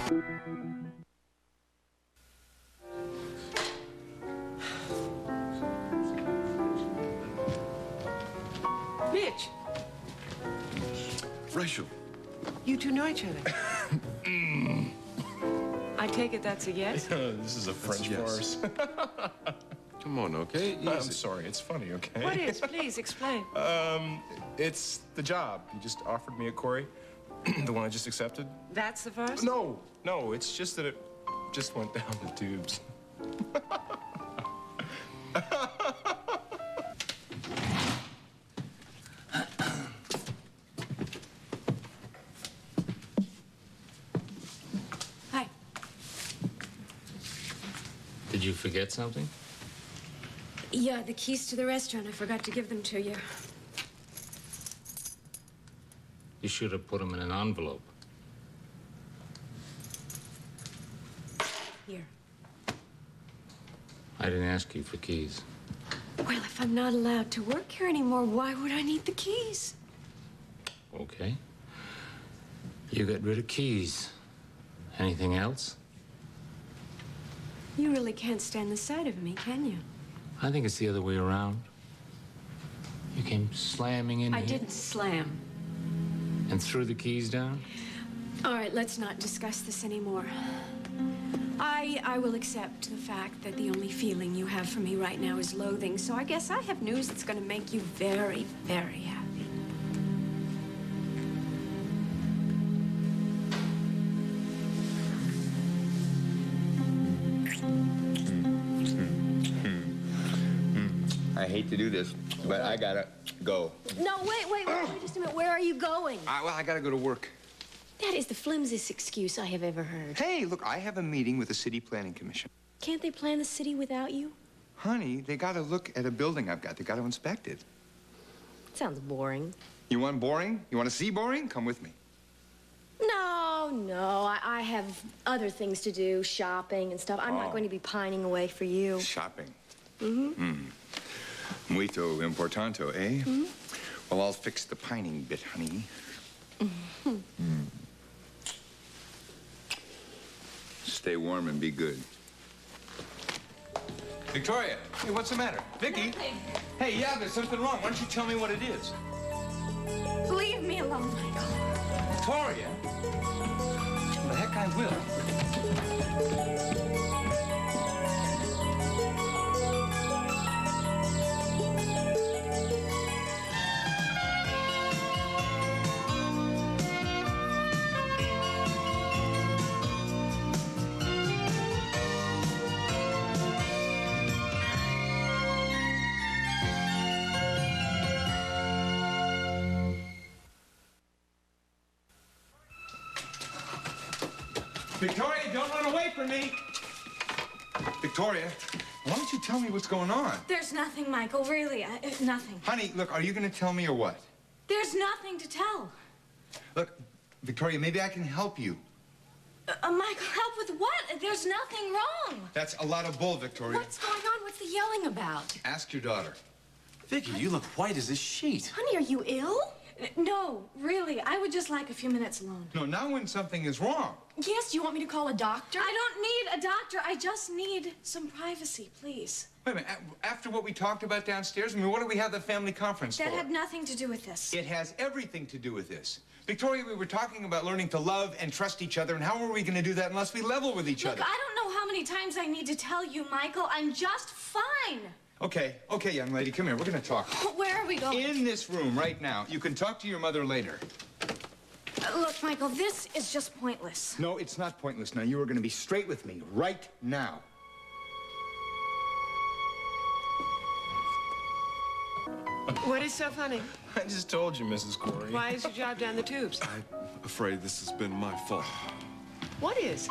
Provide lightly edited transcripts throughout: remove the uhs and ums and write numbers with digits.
Mitch. Rachel. You two know each other. I take it that's a yes? This is a French farce. Come on, okay? Easy. I'm sorry, it's funny, okay? What is? Please explain. It's the job you just offered me at Corey, the one I just accepted. That's the farce? No, it's just that it just went down the tubes. Hi. Did you forget something? Yeah, the keys to the restaurant. I forgot to give them to you. You should have put them in an envelope. Here. I didn't ask you for keys. Well, if I'm not allowed to work here anymore, why would I need the keys? Okay. You got rid of keys. Anything else? You really can't stand the sight of me, can you? I think it's the other way around. You came slamming in I here didn't slam. and threw the keys down? All right, let's not discuss this anymore. I will accept the fact that the only feeling you have for me right now is loathing, so I guess I have news that's going to make you very, very happy. I hate to do this, but I gotta go. No, wait just a minute. Where are you going? Well, I gotta go to work. That is the flimsiest excuse I have ever heard. Hey, look, I have a meeting with the City Planning Commission. Can't they plan the city without you? Honey, they gotta look at a building I've got. They gotta inspect it. Sounds boring. You want boring? You want to see boring? Come with me. No, I have other things to do, shopping and stuff. I'm not going to be pining away for you. Shopping. Muito importante, eh? Well, I'll fix the pining bit, honey. Stay warm and be good. Victoria, hey, what's the matter? Vicky? Nothing. Hey, yeah, there's something wrong. Why don't you tell me what it is? Leave me alone, Michael. Victoria? Well, the heck I will. Victoria, don't run away from me! Victoria, why don't you tell me what's going on? There's nothing, Michael, really. Nothing. Honey, look, are you going to tell me or what? There's nothing to tell. Look, Victoria, maybe I can help you. Michael, help with what? There's nothing wrong. That's a lot of bull, Victoria. What's going on? What's the yelling about? Ask your daughter. Vicky, you look white as a sheet. Honey, are you ill? No, really. I would just like a few minutes alone. No, not when something is wrong. Yes, do you want me to call a doctor? I don't need a doctor. I just need some privacy, please. Wait a minute. After what we talked about downstairs, I mean, what do we have the family conference That for? had nothing to do with this. It has everything to do with this. Victoria, we were talking about learning to love and trust each other, and how are we going to do that unless we level with each other? Look, I don't know how many times I need to tell you, Michael. I'm just fine. Okay, young lady, come here. We're going to talk. Where are we going? In this room right now. You can talk to your mother later. Look, Michael, this is just pointless. No, it's not pointless. Now, you are going to be straight with me right now. What is so funny? I just told you, Mrs. Corey. Why is your job down the tubes? I'm afraid this has been my fault. What is?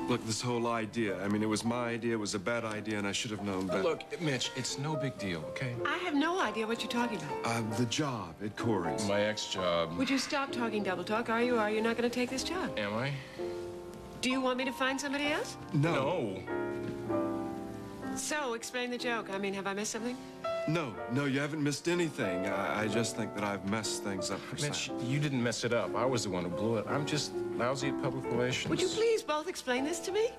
Look, this whole idea, I mean, it was my idea, it was a bad idea, and I should have known better. Look, Mitch, it's no big deal, okay? I have no idea what you're talking about. The job at Corey's. My ex-job. Would you stop talking double talk? Are you not going to take this job? Am I? Do you want me to find somebody else? No. So, explain the joke. I mean, have I missed something? No, you haven't missed anything. I just think that I've messed things up for Mitch, Sam. you didn't mess it up. I was the one who blew it. I'm just lousy at public relations. Would you please both explain this to me?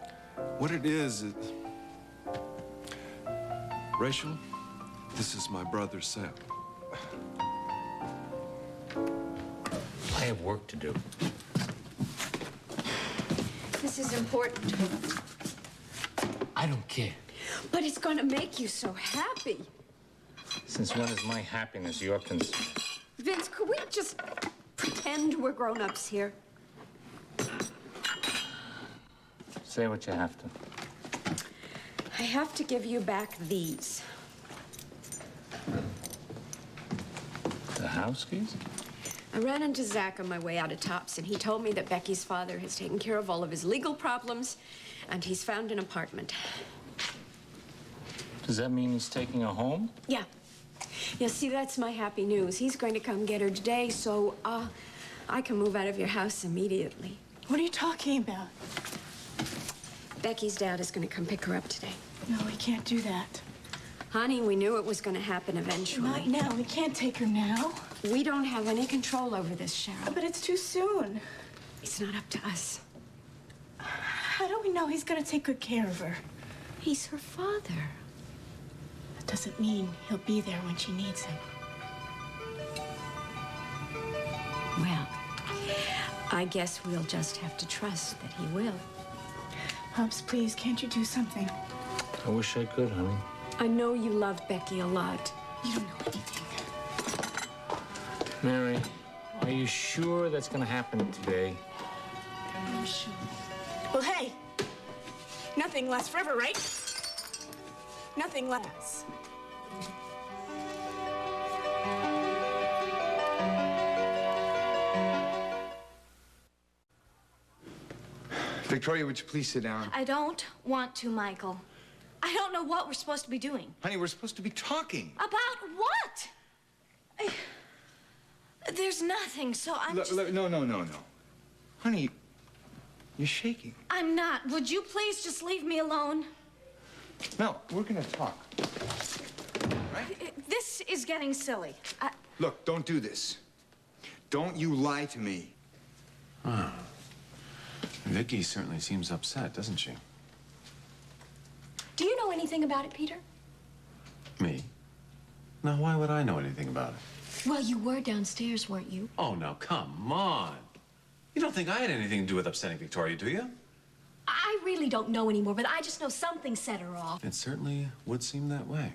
What it is... Rachel, this is my brother, Sam. I have work to do. This is important, I don't care. but it's going to make you so happy. Since when is my happiness your concern? Vince, could we just pretend we're grown-ups here? Say what you have to. I have to give you back these. The house keys? I ran into Zach on my way out of Tops, and he told me that Becky's father has taken care of all of his legal problems, and he's found an apartment. Does that mean he's taking her home? Yeah. Yeah, see, that's my happy news. He's going to come get her today, so, I can move out of your house immediately. What are you talking about? Becky's dad is going to come pick her up today. No, we can't do that. Honey, we knew it was going to happen eventually. Not now. We can't take her now. We don't have any control over this, Cheryl. But it's too soon. It's not up to us. How do we know he's gonna take good care of her? He's her father. That doesn't mean he'll be there when she needs him. Well, I guess we'll just have to trust that he will. Pops, please, can't you do something? I wish I could, honey. I know you love Becky a lot. You don't know anything. Mary, are you sure that's gonna happen today? I'm sure. Well, hey, nothing lasts forever, right? Nothing lasts. Victoria, would you please sit down? I don't want to, Michael. I don't know what we're supposed to be doing. Honey, we're supposed to be talking. About what? There's nothing, so I'm just... No. Honey, you're shaking. I'm not. Would you please just leave me alone? No, we're gonna talk. Right? This is getting silly. Look, don't do this. Don't you lie to me. Vicky certainly seems upset, doesn't she? Do you know anything about it, Peter? Me? Now, why would I know anything about it? Well, you were downstairs, weren't you? Oh, now, come on. You don't think I had anything to do with upsetting Victoria, do you? I really don't know anymore, but I just know something set her off. It certainly would seem that way.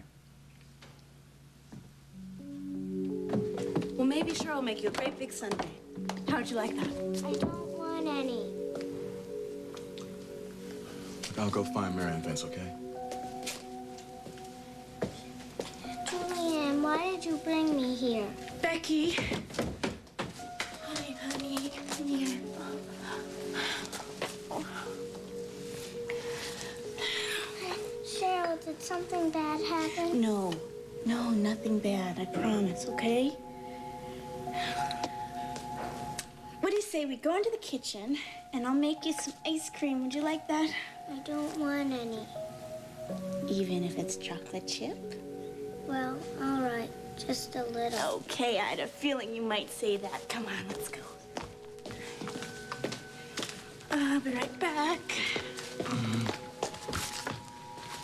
Well, maybe Cheryl will make you a great big sundae. How'd you like that? I don't want any. I'll go find Mary and Vince, okay? Julianne, why did you bring me here? Becky. Honey, come here. Cheryl, did something bad happen? No, nothing bad, I promise, okay? What do you say we go into the kitchen and I'll make you some ice cream? Would you like that? I don't want any. Even if it's chocolate chip? Well, all right, just a little. Okay, I had a feeling you might say that. Come on, let's go. I'll be right back.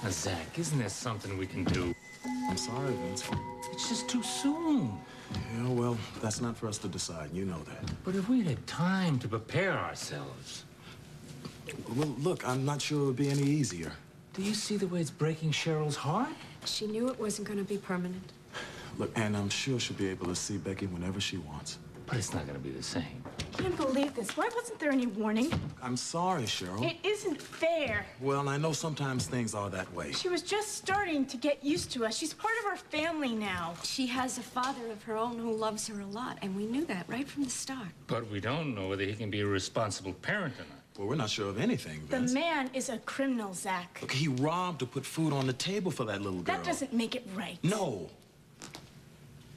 Now, Zach, isn't there something we can do? I'm sorry, Vince. It's just too soon. Yeah, well, that's not for us to decide. You know that. But if we had time to prepare ourselves... Well, look, I'm not sure it would be any easier. Do you see the way it's breaking Cheryl's heart? She knew it wasn't going to be permanent. Look, and I'm sure she'll be able to see Becky whenever she wants. But it's not gonna be the same. I can't believe this. Why wasn't there any warning? I'm sorry, Cheryl. It isn't fair. Well, I know sometimes things are that way. She was just starting to get used to us. She's part of our family now. She has a father of her own who loves her a lot, and we knew that right from the start. But we don't know whether he can be a responsible parent or not. Well, we're not sure of anything, The Vince. man is a criminal, Zach. Look, he robbed to put food on the table for that little girl. That doesn't make it right. No.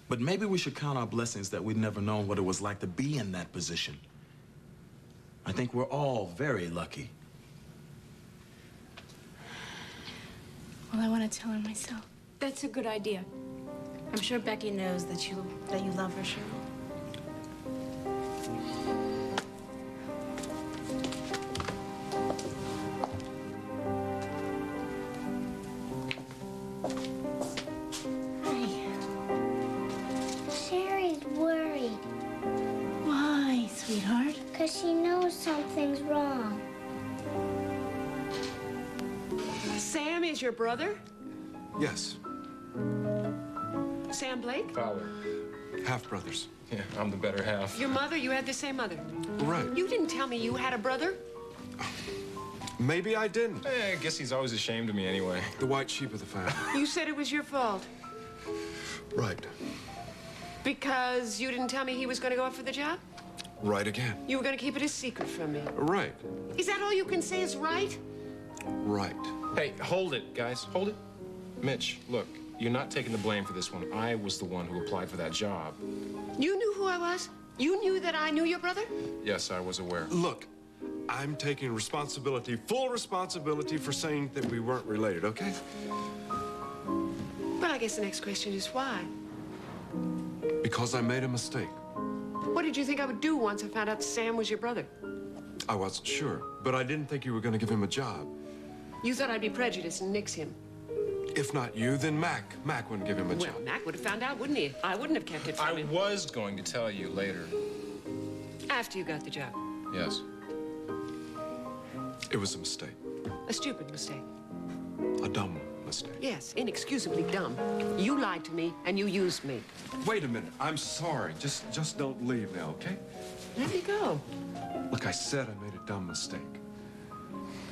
But maybe we should count our blessings that we'd never known what it was like to be in that position. I think we're all very lucky. Well, I want to tell her myself. That's a good idea. I'm sure Becky knows that you love her, Cheryl. Sherry's worried. Why, sweetheart? Because she knows something's wrong. Sam is your brother? Yes, Sam Blake? Fowler. half brothers. Yeah, I'm the better half. Your mother? You had the same mother. Right. You didn't tell me you had a brother? Maybe I didn't. I guess he's always ashamed of me anyway. The white sheep of the family. You said it was your fault. Right. Because you didn't tell me he was going to go up for the job? Right again. You were going to keep it a secret from me. Right. Is that all you can say is right? Right. Hey, hold it, guys. Hold it. Mitch, look, you're not taking the blame for this one. I was the one who applied for that job. You knew who I was? You knew that I knew your brother? Yes, I was aware. Look, I'm taking responsibility, full responsibility for saying that we weren't related, okay? Well, I guess the next question is why? Because I made a mistake. What did you think I would do once I found out Sam was your brother? I wasn't sure, but I didn't think you were going to give him a job. You thought I'd be prejudiced and nix him. If not you, then Mac. Mac wouldn't give him a job. Well, Mac would have found out, wouldn't he? I wouldn't have kept it from I him. was going to tell you later. After you got the job. Yes. It was a mistake. A stupid mistake. A dumb mistake. Yes, inexcusably dumb. You lied to me and you used me. Wait a minute. I'm sorry. Just don't leave now, okay? Let me go. Look, I said I made a dumb mistake.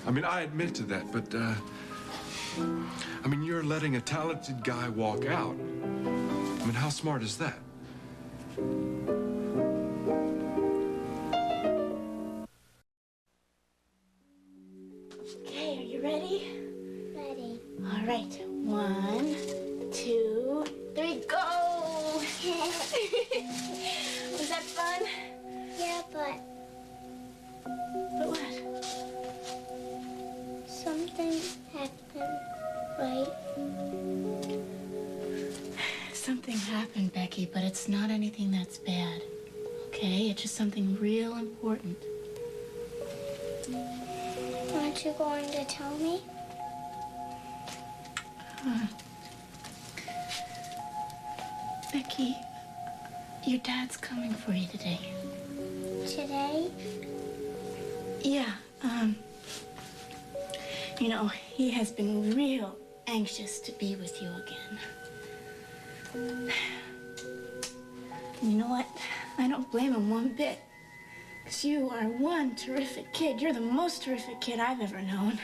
I mean, I admit to that, but, I mean, you're letting a talented guy walk out. I mean, how smart is that? Okay, are you ready? Ready. All right. 1, 2, 3, go! Was that fun? Yeah, but But what? something happened, right? Something happened, Becky, but it's not anything that's bad. Okay? It's just something real important. Aren't you going to tell me? Becky, your dad's coming for you today. Today? Yeah, you know, he has been real anxious to be with you again. You know what? I don't blame him one bit. 'Cause you are one terrific kid. You're the most terrific kid I've ever known.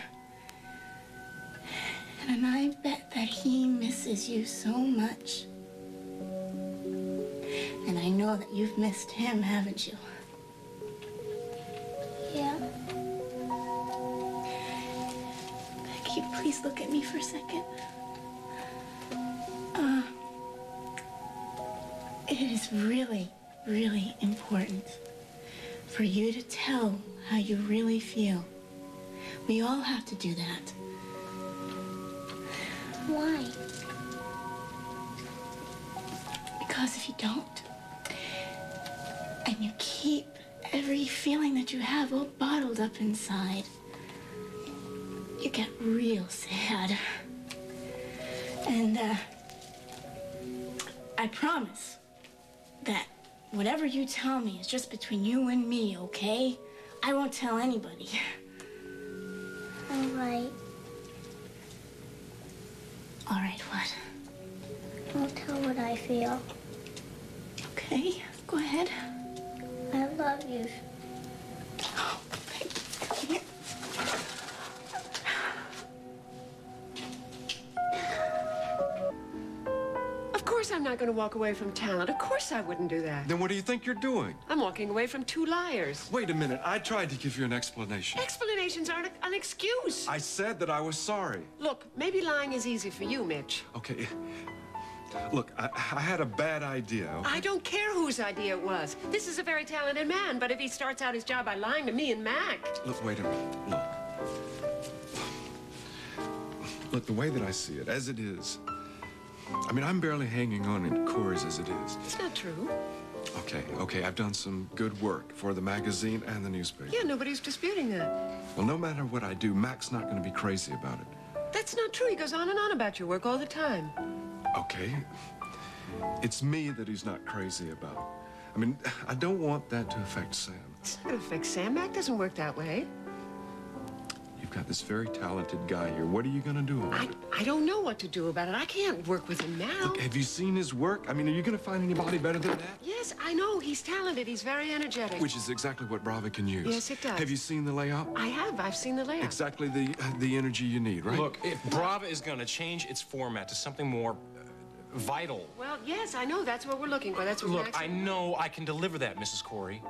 And I bet that he misses you so much. And I know that you've missed him, haven't you? Yeah. Becky, please look at me for a second. It is really, really important for you to tell how you really feel. We all have to do that. Why? Because if you don't, and you keep every feeling that you have all bottled up inside, you get real sad. And, I promise that whatever you tell me is just between you and me, okay? I won't tell anybody. All right. All right, what? I'll tell what I feel. Okay, go ahead. I love you. Oh, come here. Of course I'm not going to walk away from talent. Of course I wouldn't do that. Then what do you think you're doing? I'm walking away from two liars. Wait a minute. I tried to give you an explanation. Explanations aren't an excuse. I said that I was sorry. Look, maybe lying is easy for you, Mitch. Okay. Look, I had a bad idea. I don't care whose idea it was. This is a very talented man, but if he starts out his job by lying to me and Mac... Look, wait a minute. Look. Look, the way that I see it, as it is, I mean, I'm barely hanging on in Corey's as it is. It's not true. Okay, I've done some good work for the magazine and the newspaper. Yeah, nobody's disputing that. Well, no matter what I do, Mac's not going to be crazy about it. That's not true. He goes on and on about your work all the time. Okay. It's me that he's not crazy about. I mean, I don't want that to affect Sam. It's not going to affect Sam. Mac doesn't work that way. You've got this very talented guy here. What are you going to do about it? I don't know what to do about it. I can't work with him now. Look, have you seen his work? I mean, are you going to find anybody better than that? Yes, I know. He's talented. He's very energetic. Which is exactly what Brava can use. Yes, it does. Have you seen the layout? I have. I've seen the layout. Exactly the energy you need, right? Look, if Brava is going to change its format to something more vital. Well, yes, I know. That's what we're looking for. That's what Look, Max... I know I can deliver that, Mrs. Corey.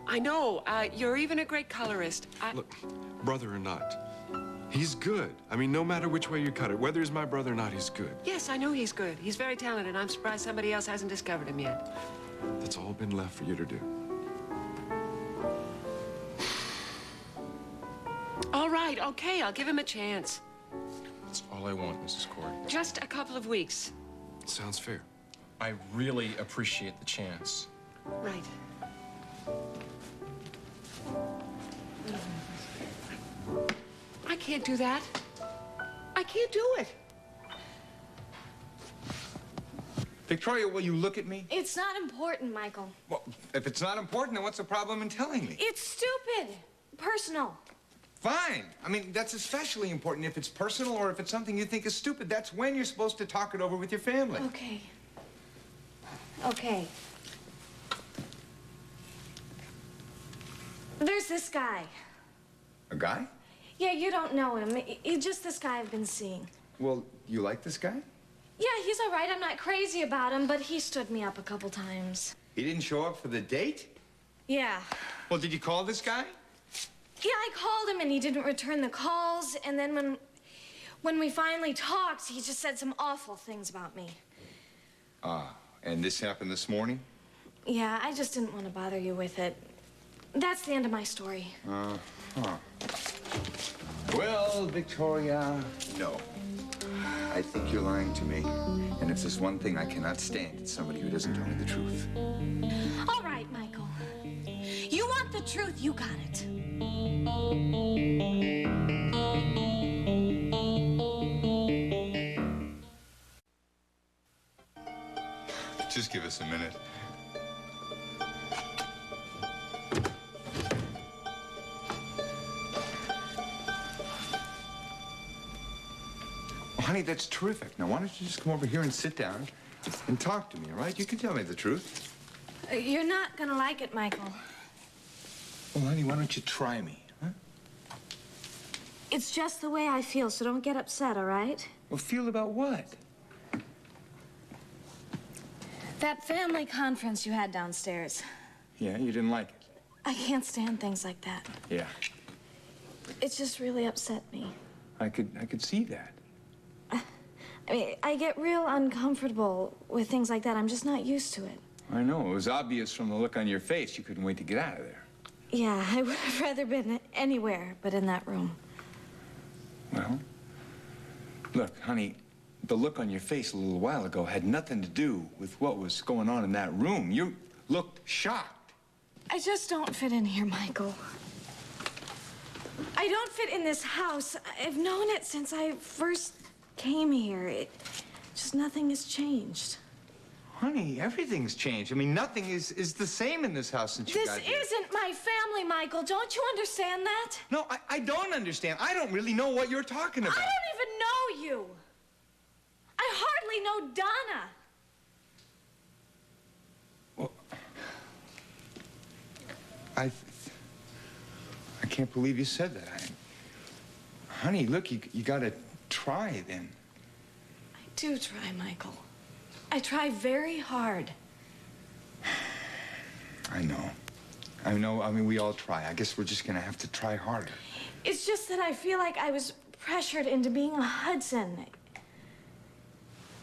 I know. You're even a great colorist. Look, brother or not, he's good. I mean, no matter which way you cut it, whether he's my brother or not, he's good. Yes, I know he's good. He's very talented. I'm surprised somebody else hasn't discovered him yet. That's all been left for you to do. All right, okay, I'll give him a chance. That's all I want, Mrs. Corey. Just a couple of weeks. Sounds fair. I really appreciate the chance. Right. I can't do that. I can't do it. Victoria, will you look at me? It's not important, Michael. Well, if it's not important, then what's the problem in telling me? It's stupid. Personal. Fine. I mean, that's especially important if it's personal or if it's something you think is stupid. That's when you're supposed to talk it over with your family. Okay. Okay. There's this guy. A guy? Yeah, you don't know him. He's just this guy I've been seeing. Well, you like this guy? Yeah, he's all right. I'm not crazy about him, but he stood me up a couple times. He didn't show up for the date? Yeah. Well, did you call this guy? Yeah, I called him and he didn't return the calls. And then when we finally talked, he just said some awful things about me. And this happened this morning? Yeah, I just didn't want to bother you with it. That's the end of my story. Well, Victoria, no. I think you're lying to me. And if there's one thing I cannot stand, it's somebody who doesn't tell me the truth. All right, Michael. You want the truth, you got it. Just give us a minute. Well, honey, that's terrific. Now, why don't you just come over here and sit down and talk to me, all right? You can tell me the truth. You're not gonna like it, Michael. Well, honey, why don't you try me, huh? It's just the way I feel, so don't get upset, all right? Well, feel about what? That family conference you had downstairs. Yeah, you didn't like it. I can't stand things like that. Yeah, It's just really upset me. I could see that. I mean, I get real uncomfortable with things like that. I'm just not used to it. I know. It was obvious from the look on your face. You couldn't wait to get out of there. Yeah, I would have rather been anywhere but in that room. Well, look, honey, the look on your face a little while ago had nothing to do with what was going on in that room. You looked shocked. I just don't fit in here, Michael. I don't fit in this house. I've known it since I first came here. Just nothing has changed. Honey, everything's changed. I mean, nothing is the same in this house since you got here. This isn't my family, Michael. Don't you understand that? No, I don't understand. I don't really know what you're talking about. I don't even know you. I hardly know Donna. Well, I can't believe you said that. Honey, look, you gotta try then. I do try, Michael. I try very hard. I know. I mean, we all try. I guess we're just gonna have to try harder. It's just that I feel like I was pressured into being a Hudson.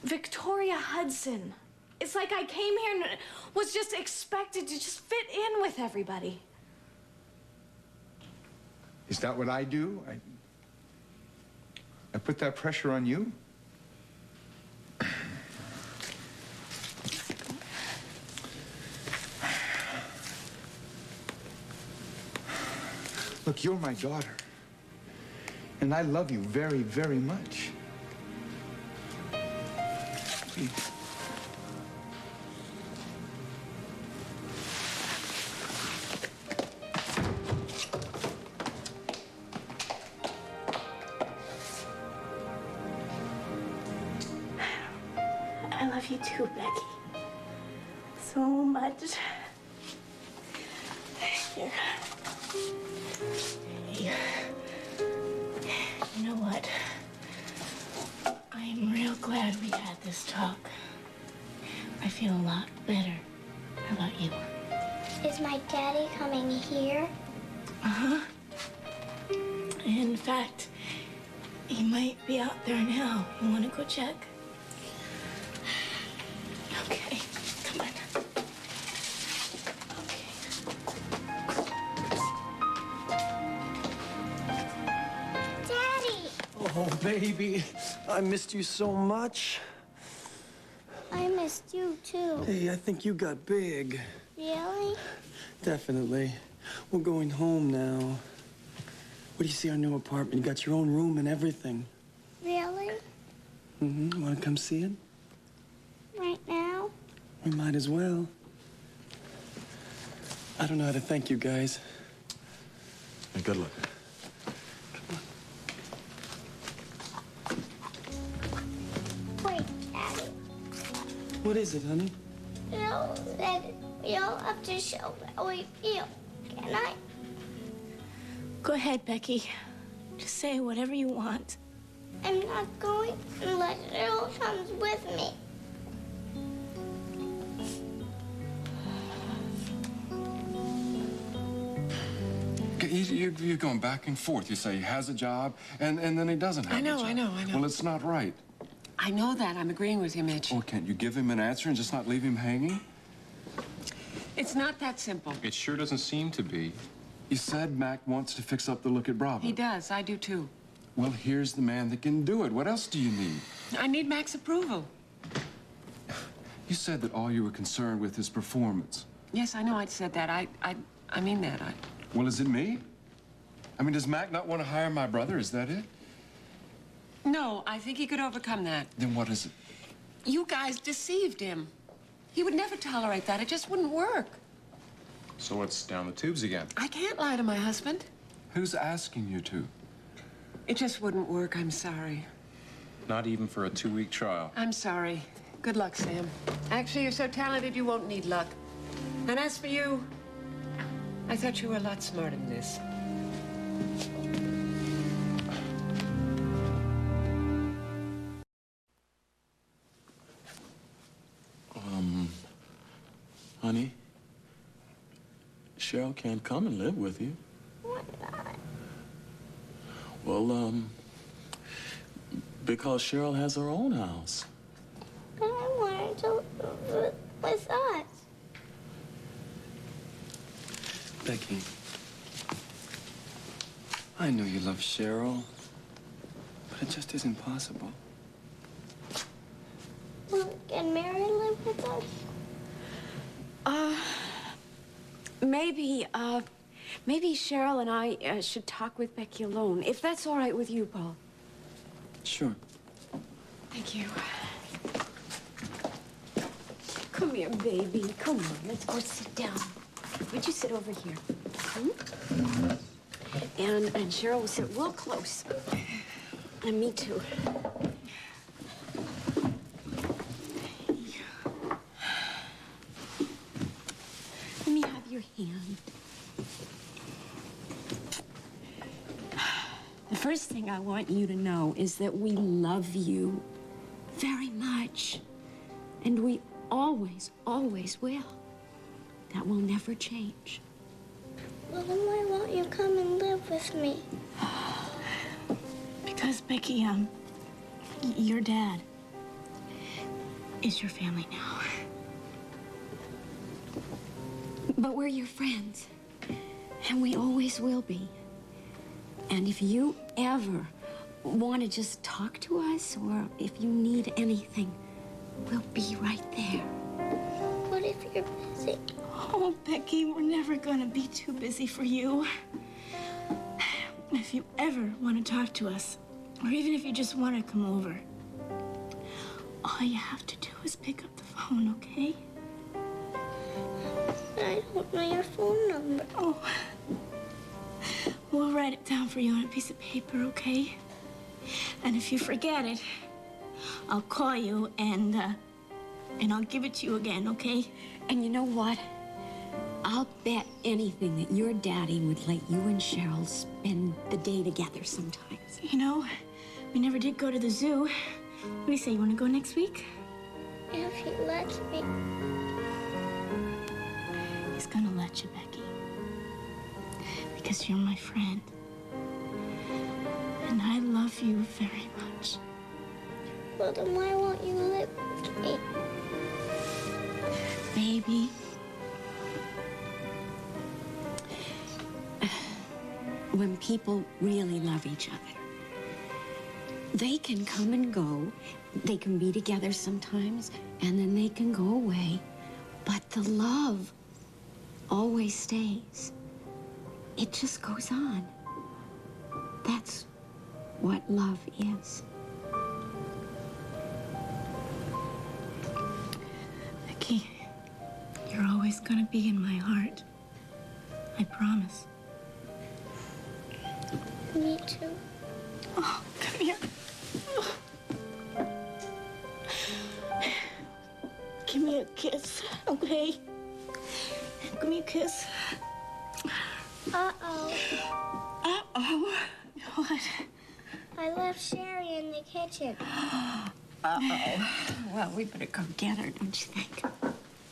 Victoria Hudson. It's like I came here and was just expected to just fit in with everybody. Is that what I do? I put that pressure on you? Look, you're my daughter. And I love you very, very much. Please. I love you too, Becky. So much. Here. Here. You know what? I'm real glad we had this talk. I feel a lot better. How about you? Is my daddy coming here? Uh-huh. In fact, he might be out there now. You want to go check? Okay, come on. Daddy! Oh, baby, I missed you so much. I missed you too. Hey, I think you got big. Really? Definitely. We're going home now. What do you see our new apartment? You got your own room and everything. Really? Mm-hmm. Want to come see it? Right now? We might as well. I don't know how to thank you guys. And good luck. Wait, Daddy. What is it, honey? Bill said we all have to show how we feel. Can I? Go ahead, Becky. Just say whatever you want. I'm not going unless Earl comes with me. You're going back and forth. You say he has a job, and then he doesn't have a job. I know. Well, it's not right. I know that. I'm agreeing with you, Mitch. Well, can't you give him an answer and just not leave him hanging? It's not that simple. It sure doesn't seem to be. You said Mac wants to fix up the look at Bravo. He does. I do, too. Well, here's the man that can do it. What else do you need? I need Mac's approval. You said that all you were concerned with is performance. Yes, I know I said that. I mean that. Well, is it me? I mean, does Mac not want to hire my brother? Is that it? No, I think he could overcome that. Then what is it? You guys deceived him. He would never tolerate that. It just wouldn't work. So it's down the tubes again. I can't lie to my husband. Who's asking you to? It just wouldn't work. I'm sorry. Not even for a 2-week trial. I'm sorry. Good luck, Sam. Actually, you're so talented you won't need luck. And as for you, I thought you were a lot smarter than this. Honey, Cheryl can't come and live with you. Why not? Well, because Cheryl has her own house. But I wanted to live with us. Becky, I know you love Cheryl, but it just isn't possible. Well, can Mary live with us? Maybe Cheryl and I should talk with Becky alone, if that's all right with you, Paul. Sure. Thank you. Come here, baby. Come on, let's go sit down. Would you sit over here? Hmm? And Cheryl will sit real close. And me too. Let me have your hand. The first thing I want you to know is that we love you very much. And we always, always will. That will never change. Well, then why won't you come and live with me? Because, Becky, your dad is your family now. But we're your friends. And we always will be. And if you ever want to just talk to us, or if you need anything, we'll be right there. What if you're busy? Oh, Becky, we're never gonna be too busy for you. if you ever want to talk to us, or even if you just want to come over, all you have to do is pick up the phone, okay? I don't know your phone number. Oh. We'll write it down for you on a piece of paper, okay? And if you forget it, I'll call you and I'll give it to you again, okay? And you know what? I'll bet anything that your daddy would let you and Cheryl spend the day together sometimes. You know, we never did go to the zoo. What do you say, you want to go next week? If he lets me. He's gonna let you, Becky. Because you're my friend. And I love you very much. Well, then why won't you live with me? Baby. When people really love each other, they can come and go. They can be together sometimes, and then they can go away. But the love always stays. It just goes on. That's what love is. Becky, you're always gonna be in my heart. I promise. Me too. Oh, come here. Give me a kiss, okay? Give me a kiss. Uh-oh. Uh-oh. What? I left Sherry in the kitchen. Uh-oh. Well, we better go get her, don't you think?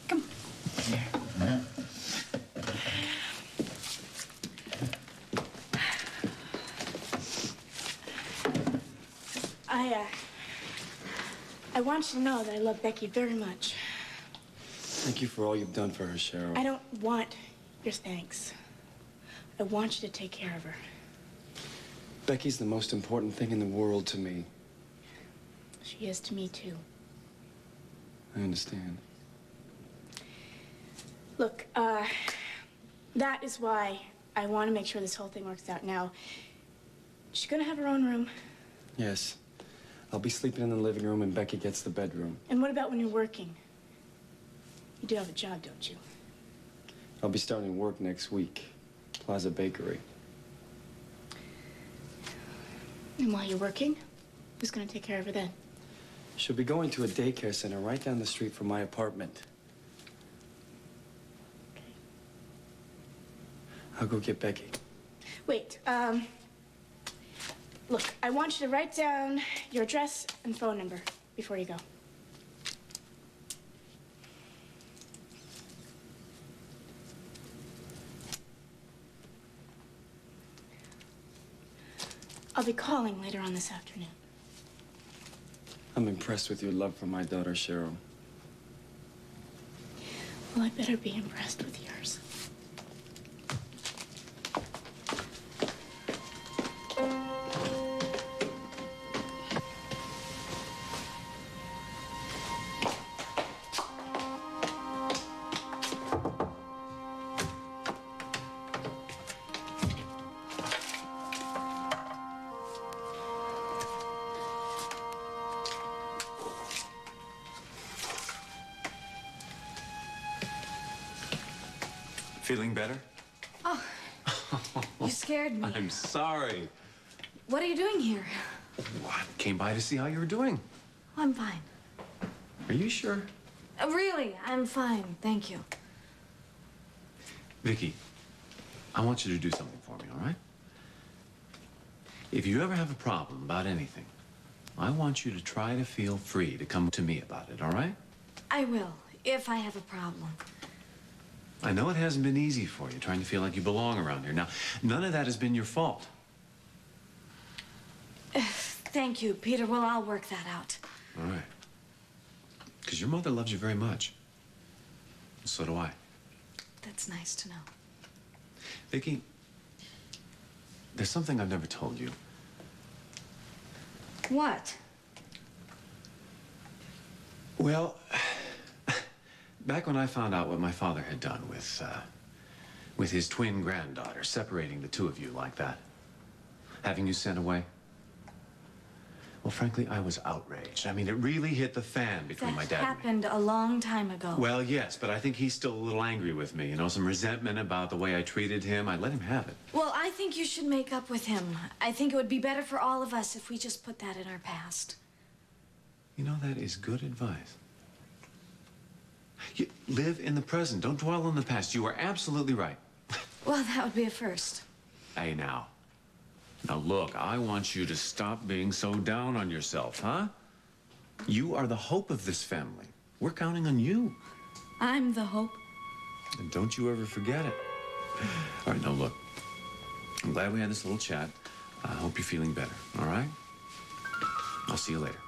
Come on. I want you to know that I love Becky very much. Thank you for all you've done for her, Cheryl. I don't want your thanks. I want you to take care of her. Becky's the most important thing in the world to me. She is to me, too. I understand. Look, that is why I want to make sure this whole thing works out. Now, she's gonna have her own room. Yes. I'll be sleeping in the living room and Becky gets the bedroom. And what about when you're working? You do have a job, don't you? I'll be starting work next week. Plaza Bakery. And while you're working, who's gonna take care of her then? She'll be going to a daycare center right down the street from my apartment. I'll go get Becky. Wait, look, I want you to write down your address and phone number before you go. I'll be calling later on this afternoon. I'm impressed with your love for my daughter, Cheryl. Well, I better be impressed with yours. Feeling better? Oh, you scared me. I'm sorry. What are you doing here? What? Came by to see how you were doing. I'm fine. Are you sure? Really, I'm fine. Thank you. Vicky, I want you to do something for me, all right? If you ever have a problem about anything, I want you to try to feel free to come to me about it, all right? I will, if I have a problem. I know it hasn't been easy for you, trying to feel like you belong around here. Now, none of that has been your fault. Thank you, Peter. Well, I'll work that out. All right. Because your mother loves you very much. And so do I. That's nice to know. Vicky, there's something I've never told you. What? Well, back when I found out what my father had done with his twin granddaughter, separating the two of you like that, Having you sent away? Well, frankly, I was outraged. I mean, it really hit the fan between my dad and me. That happened a long time ago. Well, yes, but I think he's still a little angry with me. You know, some resentment about the way I treated him. I let him have it. Well, I think you should make up with him. I think it would be better for all of us if we just put that in our past. You know, that is good advice. You live in the present. Don't dwell on the past. You are absolutely right. Well, that would be a first. Hey, now. Now, look, I want you to stop being so down on yourself, huh? You are the hope of this family. We're counting on you. I'm the hope. And don't you ever forget it. All right, now, look. I'm glad we had this little chat. I hope you're feeling better, all right? I'll see you later.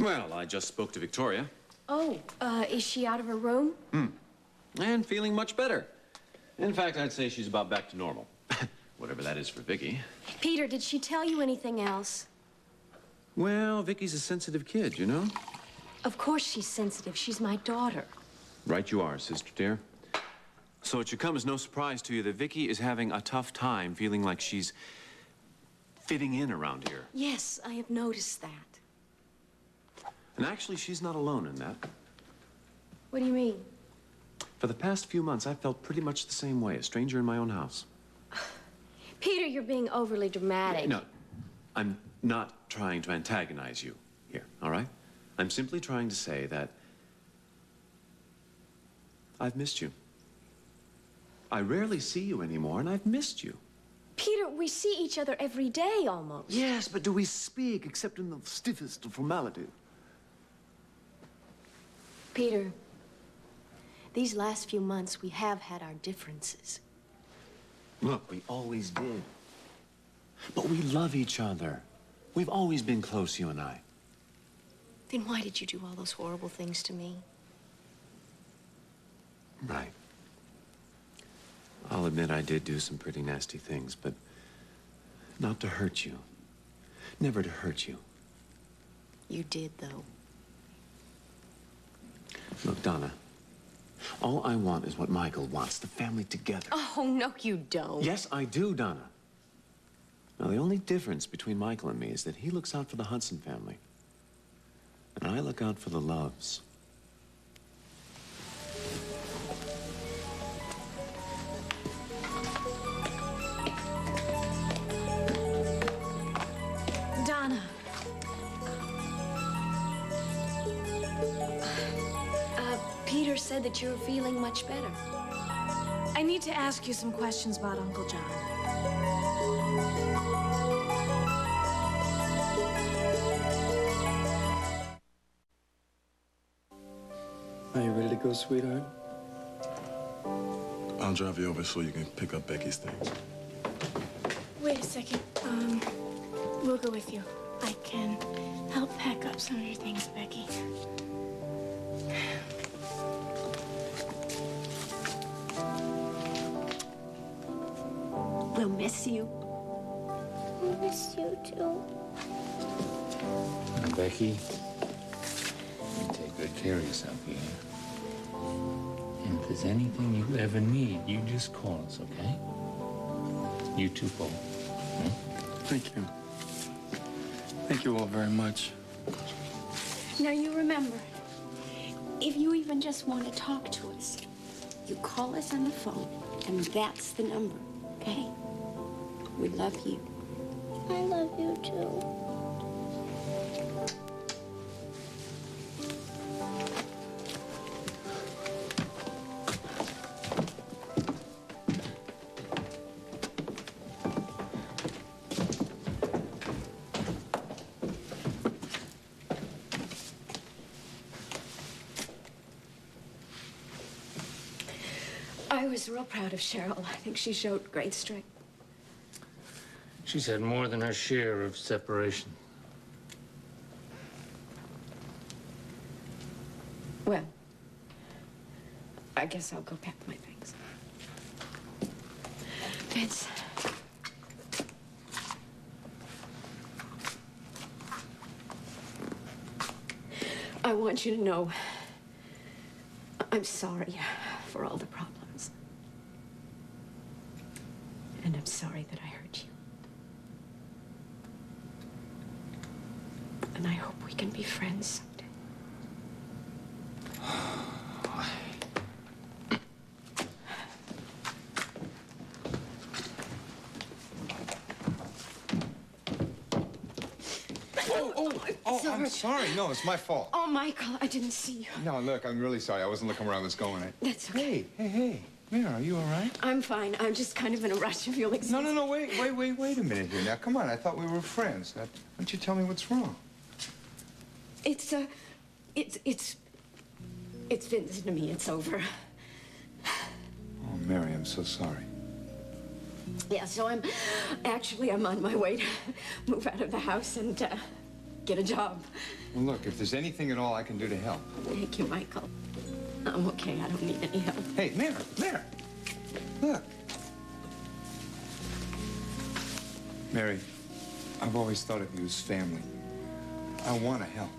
Well, I just spoke to Victoria. Oh, is she out of her room? And feeling much better. In fact, I'd say she's about back to normal. Whatever that is for Vicky. Peter, did she tell you anything else? Well, Vicky's a sensitive kid, you know? Of course she's sensitive. She's my daughter. Right you are, sister dear. So it should come as no surprise to you that Vicky is having a tough time feeling like she's fitting in around here. Yes, I have noticed that. And actually, she's not alone in that. What do you mean? For the past few months, I've felt pretty much the same way, a stranger in my own house. Peter, you're being overly dramatic. No, I'm not trying to antagonize you here, all right? I'm simply trying to say that I've missed you. I rarely see you anymore, and I've missed you. Peter, we see each other every day, almost. Yes, but do we speak except in the stiffest of formality? Peter, these last few months, we have had our differences. Look, we always did. But we love each other. We've always been close, you and I. Then why did you do all those horrible things to me? Right. I'll admit I did do some pretty nasty things, but not to hurt you. Never to hurt you. You did, though. Look, Donna, all I want is what Michael wants, the family together. Oh, no, you don't. Yes, I do, Donna. Now, the only difference between Michael and me is that he looks out for the Hudson family, and I look out for the Loves. Donna. Peter said that you're feeling much better. I need to ask you some questions about Uncle John. Are you ready to go, sweetheart? I'll drive you over so you can pick up Becky's things. Wait a second. We'll go with you. I can help pack up some of your things, Becky. We'll miss you. I miss you too. Now, Becky, you take good care of yourself here. And if there's anything you ever need, you just call us, okay? You too, Paul. Thank you. Thank you all very much. Now, you remember, if you even just want to talk to us, you call us on the phone, and that's the number, okay? We love you. I love you too. I was real proud of Cheryl. I think she showed great strength. She's had more than her share of separation. Well, I guess I'll go pack my things. I want you to know I'm sorry for all the problems. And I'm sorry that I hurt you. And I hope we can be friends someday. I'm sorry. No, it's my fault. Oh, Michael, I didn't see you. No, look, I'm really sorry. I wasn't looking where I was going. That's okay. Hey. Mira, are you all right? I'm fine. I'm just kind of in a rush of feeling. No, wait a minute here. Now, come on. I thought we were friends. Now, why don't you tell me what's wrong? It's Vincent to me. It's over. Oh, Mary, I'm so sorry. Yeah, so I'm on my way to move out of the house and get a job. Well, look, if there's anything at all I can do to help. Thank you, Michael. I'm okay. I don't need any help. Hey, Mira, look. Mary, I've always thought of you as family. I want to help.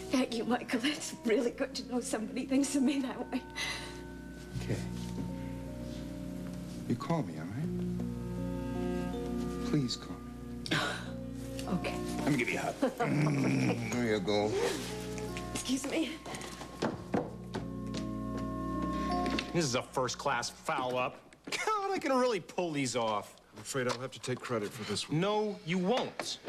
Thank you, Michael. It's really good to know somebody thinks of me that way. Okay. You call me, all right? Please call me. Okay. Let me give you a hug. There you go. Excuse me. This is a first-class foul-up. God, I can really pull these off. I'm afraid I'll have to take credit for this one. No, you won't.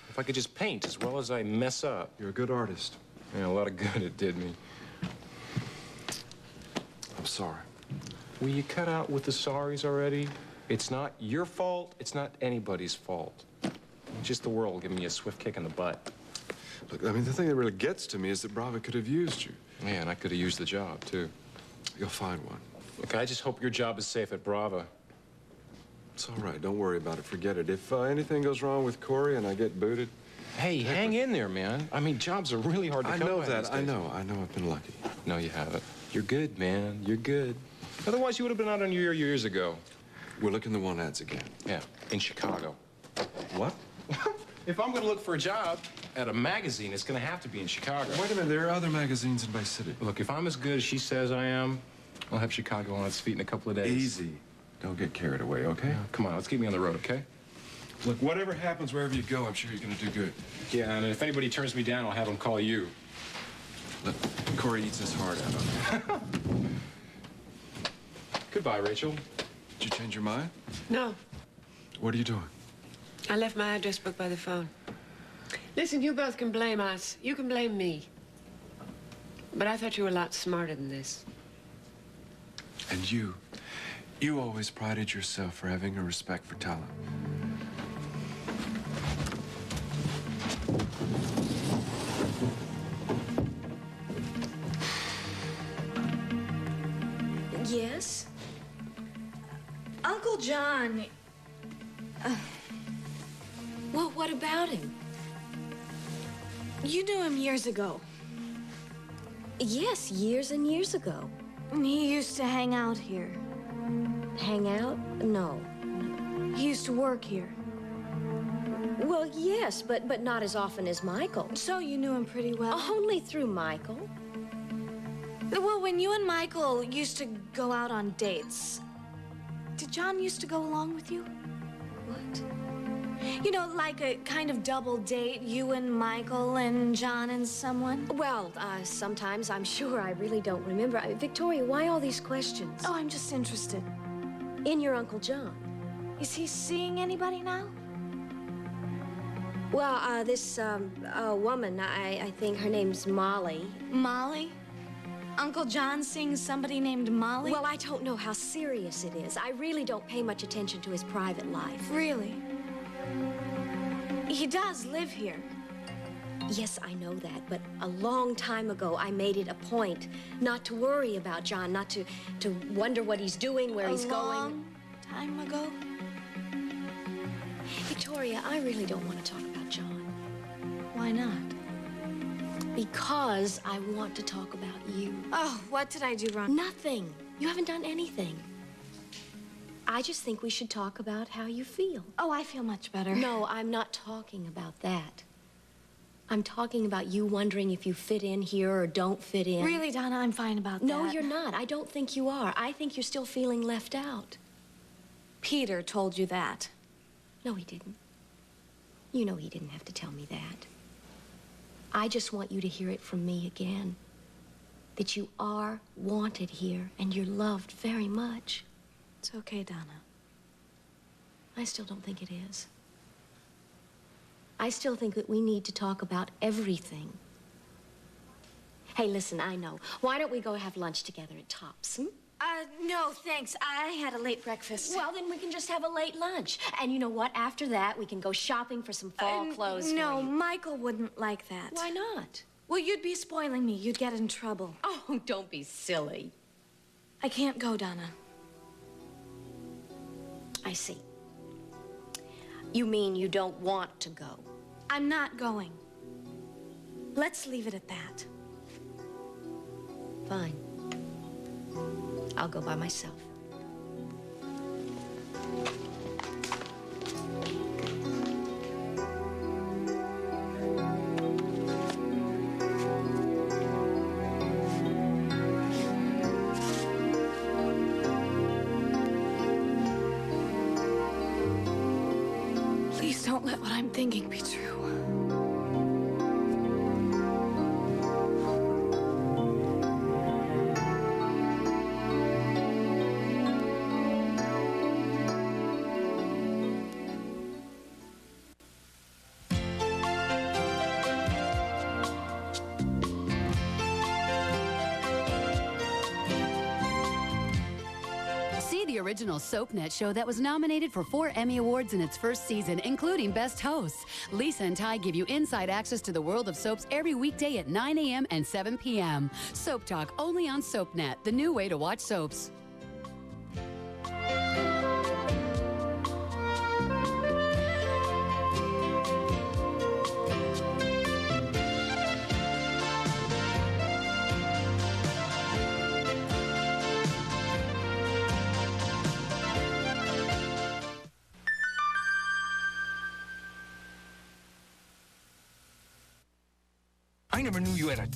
If I could just paint as well as I mess up. You're a good artist. Yeah, a lot of good it did me. I'm sorry. Will you cut out with the sorries already? It's not your fault. It's not anybody's fault. Just the world giving me a swift kick in the butt. Look, I mean, the thing that really gets to me is that Brava could have used you. Yeah, and I could have used the job, too. You'll find one. Look, I just hope your job is safe at Brava. It's all right. Don't worry about it. Forget it. If anything goes wrong with Corey and I get booted... Hey, hang in there, man. I mean, jobs are really hard to come by. I know that. these I days. know. I've been lucky. No, you haven't. You're good, man. You're good. Otherwise, you would have been out on your years ago. We're looking to want ads again. Yeah, in Chicago. What? If I'm going to look for a job at a magazine, it's going to have to be in Chicago. Wait a minute. There are other magazines in Vice City. Look, if I'm as good as she says I am, I'll have Chicago on its feet in a couple of days. Easy. Don't get carried away, okay? Come on, let's keep me on the road, okay? Look, whatever happens, wherever you go, I'm sure you're going to do good. Yeah, and if anybody turns me down, I'll have them call you. Look, Corey eats his heart out. Goodbye, Rachel. Did you change your mind? No. What are you doing? I left my address book by the phone. Listen, you both can blame us. You can blame me. But I thought you were a lot smarter than this. And you always prided yourself for having a respect for talent. Yes? Uncle John. Well, what about him? You knew him years ago. Yes, years and years ago. He used to hang out here. Hang out? No. He used to work here. Well, yes, but not as often as Michael. So you knew him pretty well? Only through Michael. Well, when you and Michael used to go out on dates, did John used to go along with you? What? You know, like a kind of double date, you and Michael and John and someone? Well, sometimes, I'm sure. I really don't remember. Victoria, why all these questions? Oh, I'm just interested. In your Uncle John. Is he seeing anybody now? Well, this woman, I think her name's Molly. Molly? Uncle John seeing somebody named Molly? Well, I don't know how serious it is. I really don't pay much attention to his private life. Really? He does live here. Yes, I know that, but a long time ago, I made it a point not to worry about John, not to wonder what he's doing, where he's going. A long time ago? Victoria, I really don't want to talk about John. Why not? Because I want to talk about you. Oh, what did I do wrong? Nothing. You haven't done anything. I just think we should talk about how you feel. Oh, I feel much better. No, I'm not talking about that. I'm talking about you wondering if you fit in here or don't fit in. Really, Donna, I'm fine about that. No, you're not. I don't think you are. I think you're still feeling left out. Peter told you that. No, he didn't. You know he didn't have to tell me that. I just want you to hear it from me again. That you are wanted here and you're loved very much. It's okay, Donna. I still don't think it is. I still think that we need to talk about everything. Hey, listen, I know. Why don't we go have lunch together at Tops, No, thanks. I had a late breakfast. Well, then we can just have a late lunch. And you know what? After that, we can go shopping for some fall clothes for No, you. Michael wouldn't like that. Why not? Well, you'd be spoiling me. You'd get in trouble. Oh, don't be silly. I can't go, Donna. I see. You mean you don't want to go? I'm not going. Let's leave it at that. Fine. I'll go by myself. Please don't let what I'm thinking be true. See the original SoapNet show that was nominated for 4 Emmy Awards in its first season, including Best Hosts. Lisa and Ty give you inside access to the world of soaps every weekday at 9 a.m. and 7 p.m. Soap Talk only on SoapNet, the new way to watch soaps. I never knew you had a